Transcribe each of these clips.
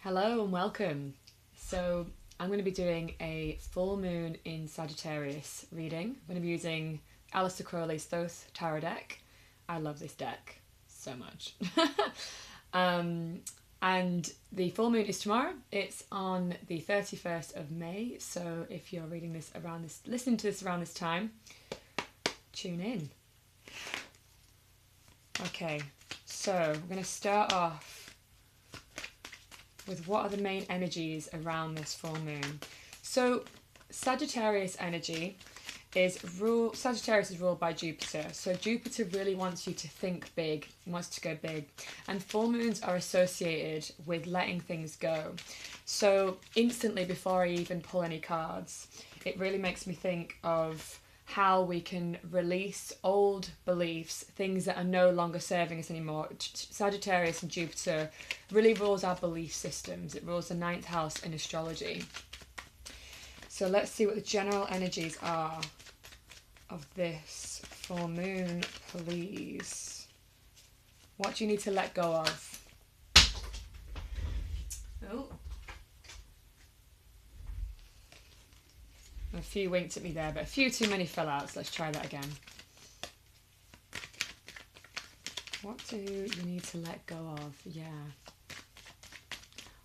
Hello and welcome. So I'm going to be doing a full moon in Sagittarius reading. I'm going to be using Aleister Crowley's Thoth Tarot deck. I love this deck so much. um, and the full moon is tomorrow. It's on the 31st of May. So if you're listening to this around this time, tune in. Okay, so we're going to start off with what are the main energies around this full moon. So Sagittarius energy Sagittarius is ruled by Jupiter. So Jupiter really wants you to think big, wants to go big. And full moons are associated with letting things go. So instantly before I even pull any cards, it really makes me think of how we can release old beliefs, things that are no longer serving us anymore. Sagittarius and Jupiter really rules our belief systems. It rules the ninth house in astrology. So let's see what the general energies are of this full moon, please. What do you need to let go of? Oh. A few winked at me there, but a few too many fell out, so let's try that again. What do you need to let go of? Yeah.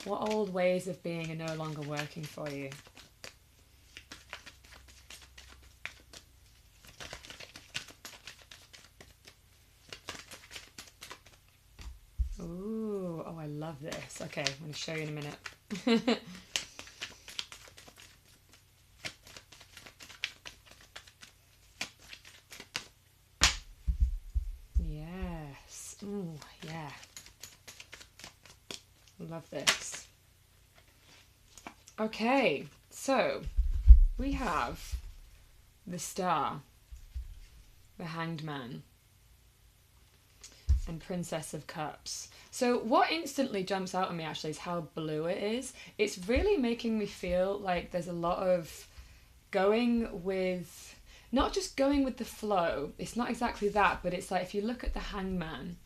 What old ways of being are no longer working for you? Ooh, oh, I love this. Okay, I'm going to show you in a minute. Yes. Ooh, yeah. Love this. Okay, so we have the Star, the Hanged Man, and Princess of Cups. So what instantly jumps out at me actually is how blue it is. It's really making me feel like there's a lot of going with, not just going with the flow, it's not exactly that, but it's like if you look at the Hangman,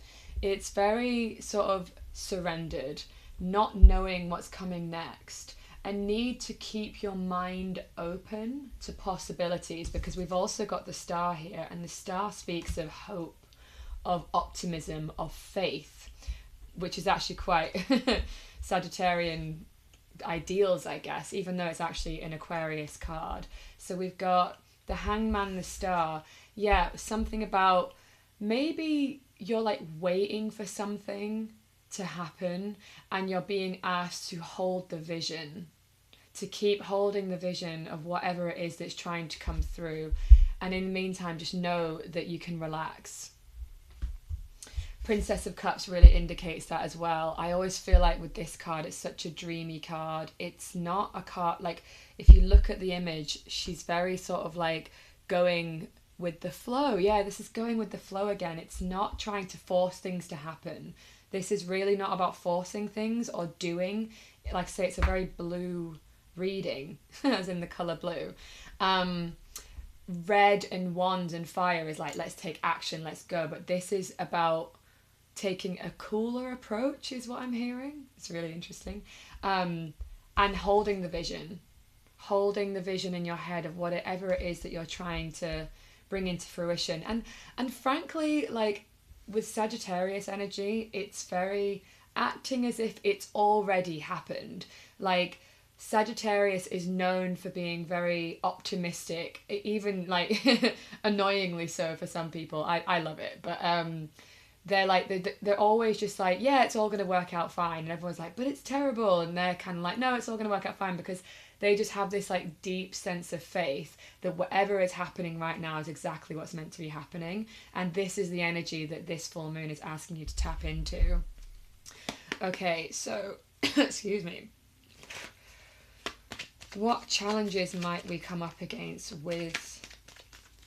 it's very sort of surrendered, not knowing what's coming next, and need to keep your mind open to possibilities, because we've also got the Star here, and the Star speaks of hope, of optimism, of faith, which is actually quite Sagittarian ideals, I guess, even though it's actually an Aquarius card. So we've got the Hangman, the Star. Yeah, something about maybe you're like waiting for something to happen and you're being asked to hold the vision, to keep holding the vision of whatever it is that's trying to come through. And in the meantime, just know that you can relax. Princess of Cups really indicates that as well. I always feel like with this card, it's such a dreamy card. It's not a card, like, if you look at the image, she's very sort of like going with the flow. Yeah, this is going with the flow again. It's not trying to force things to happen. This is really not about forcing things or doing. Like I say, it's a very blue reading, as in the colour blue. Red and wands and fire is like, let's take action, let's go. But this is about taking a cooler approach, is what I'm hearing. It's really interesting. And holding the vision in your head of whatever it is that you're trying to bring into fruition. And frankly, like with Sagittarius energy, it's very acting as if it's already happened. Like Sagittarius is known for being very optimistic, even like annoyingly so for some people. I love it, but they're always just like, yeah, it's all going to work out fine, and everyone's like, but it's terrible, and they're kind of like, no, it's all going to work out fine, because they just have this like deep sense of faith that whatever is happening right now is exactly what's meant to be happening. And this is the energy that this full moon is asking you to tap into. Okay, so excuse me, what challenges might we come up against with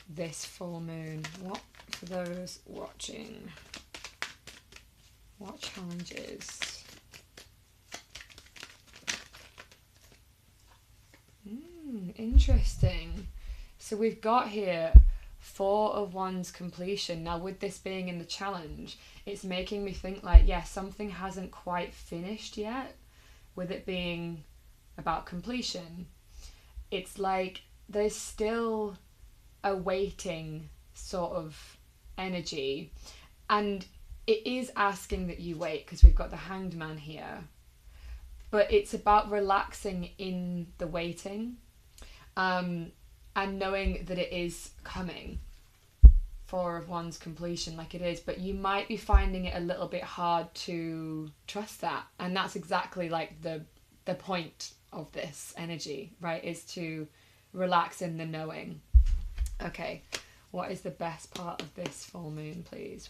this full moon? What, for those watching, what challenges? Interesting. So we've got here Four of Wands completion. Now with this being in the challenge, it's making me think like, yeah, something hasn't quite finished yet. with it being about completion, it's like there's still a waiting sort of energy, and it is asking that you wait because we've got the Hanged Man here, but it's about relaxing in the waiting, and knowing that it is coming. Four of Wands completion, like it is, but you might be finding it a little bit hard to trust that, and that's exactly like the point of this energy, right, is to relax in the knowing. Okay, what is the best part of this full moon, please?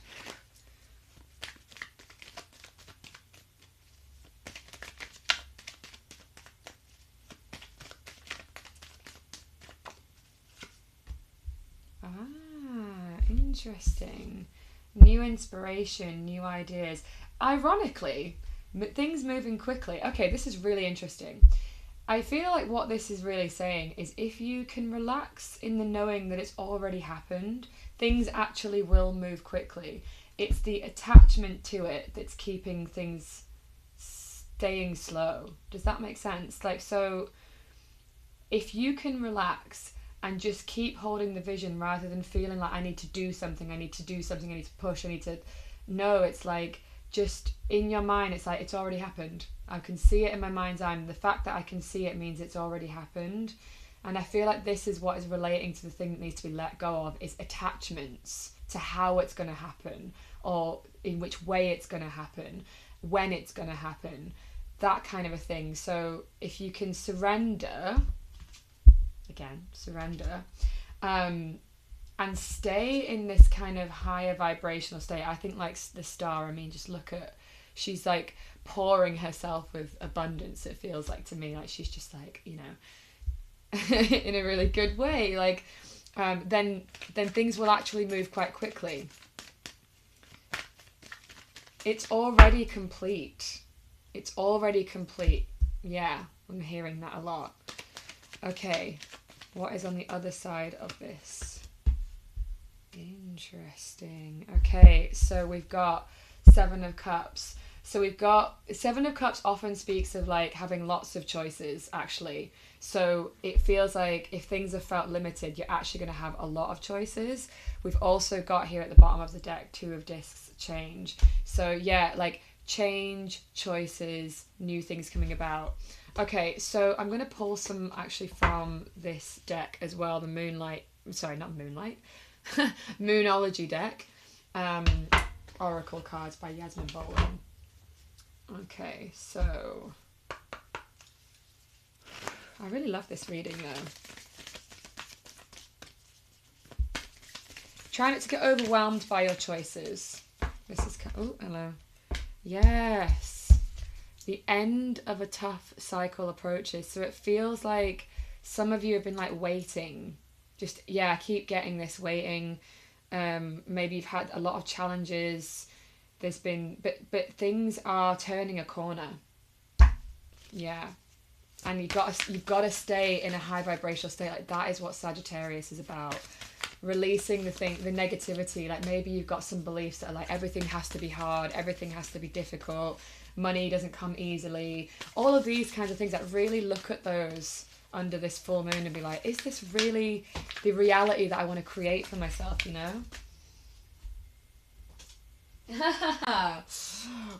Interesting. New inspiration, new ideas. Ironically, things moving quickly. Okay, this is really interesting. I feel like what this is really saying is if you can relax in the knowing that it's already happened, things actually will move quickly. It's the attachment to it that's keeping things staying slow. Does that make sense? Like, so if you can relax and just keep holding the vision rather than feeling like I need to do something, I need to push, I need to... No, it's like just in your mind, it's like it's already happened. I can see it in my mind's eye. The fact that I can see it means it's already happened. And I feel like this is what is relating to the thing that needs to be let go of, is attachments to how it's going to happen, or in which way it's going to happen, when it's going to happen, that kind of a thing. So if you can surrender, and stay in this kind of higher vibrational state. I think like the star, I mean, just look at, she's like pouring herself with abundance, it feels like to me, like she's just like, you know, in a really good way, like then things will actually move quite quickly. It's already complete. Yeah, I'm hearing that a lot. Okay, what is on the other side of this? Interesting. Okay, so we've got Seven of Cups. So we've got Seven of Cups often speaks of like having lots of choices, actually. So it feels like if things have felt limited, you're actually going to have a lot of choices. We've also got here at the bottom of the deck, Two of Discs, change. So yeah, like change, choices, new things coming about. Okay, so I'm going to pull some actually from this deck as well, the Moonology deck, Oracle cards by Yasmin Bowen. Okay, so I really love this reading though. Try not to get overwhelmed by your choices. This is, oh, hello. Yes. The end of a tough cycle approaches. So it feels like some of you have been like waiting. Just, yeah, keep getting this waiting. Maybe you've had a lot of challenges. There's been, but things are turning a corner. Yeah. And you've got to stay in a high vibrational state. Like that is what Sagittarius is about. Releasing the negativity. Like maybe you've got some beliefs that are like everything has to be hard, everything has to be difficult, money doesn't come easily, all of these kinds of things. That really look at those under this full moon and be like, is this really the reality that I want to create for myself, you know?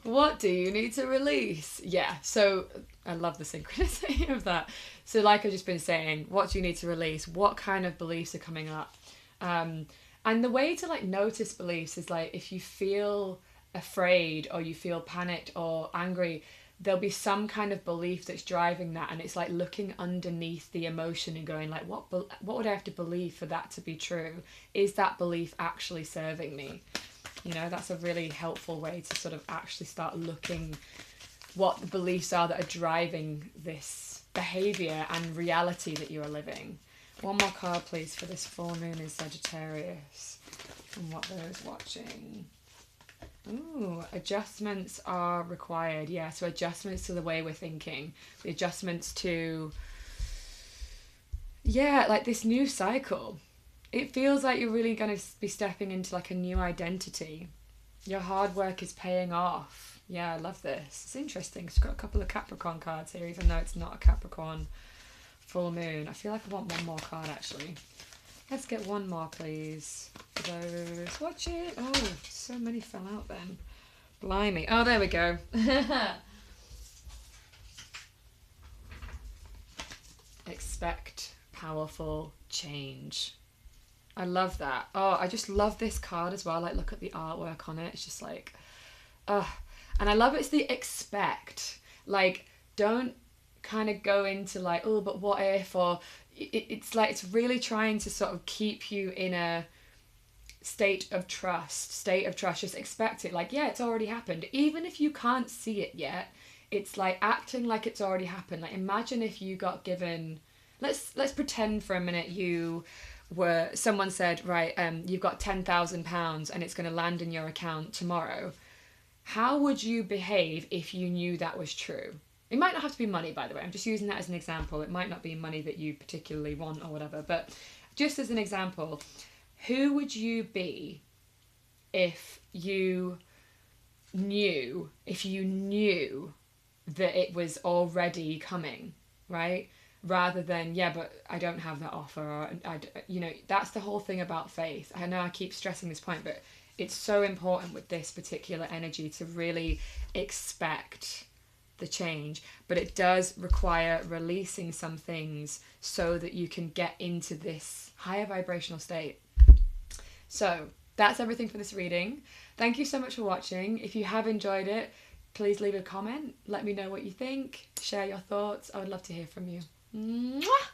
What do you need to release? Yeah, so I love the synchronicity of that. So like I've just been saying, what do you need to release? What kind of beliefs are coming up? And the way to like notice beliefs is like if you feel afraid or you feel panicked or angry, there'll be some kind of belief that's driving that, and it's like looking underneath the emotion and going like, what would I have to believe for that to be true? Is that belief actually serving me? You know, that's a really helpful way to sort of actually start looking what the beliefs are that are driving this behavior and reality that you are living. One more card, please, for this full moon in Sagittarius and what those watching. Ooh, adjustments are required. Yeah, so adjustments to the way we're thinking. The adjustments to, yeah, like this new cycle. It feels like you're really going to be stepping into like a new identity. Your hard work is paying off. Yeah, I love this. It's interesting. It's got a couple of Capricorn cards here, even though it's not a Capricorn full moon. I feel like I want one more card, actually. Let's get one more, please. For those. Watch it. Oh, so many fell out then. Blimey. Oh, there we go. Expect powerful change. I love that. Oh, I just love this card as well. Like, look at the artwork on it. It's just like, and I love it's the expect. Like, don't kind of go into like, oh, but what if, or it's like, it's really trying to sort of keep you in a state of trust. Just expect it. Like, yeah, it's already happened. Even if you can't see it yet, it's like acting like it's already happened. Like, imagine if you got given, let's pretend for a minute someone said, right, you've got £10,000 and it's going to land in your account tomorrow. How would you behave if you knew that was true? It might not have to be money, by the way. I'm just using that as an example. It might not be money that you particularly want or whatever, but just as an example, who would you be if you knew that it was already coming, right? Rather than, yeah, but I don't have that offer, or that's the whole thing about faith. I know I keep stressing this point, but it's so important with this particular energy to really expect the change, but it does require releasing some things so that you can get into this higher vibrational state. So that's everything for this reading. Thank you so much for watching. If you have enjoyed it, please leave a comment. Let me know what you think. Share your thoughts. I would love to hear from you. Mwah!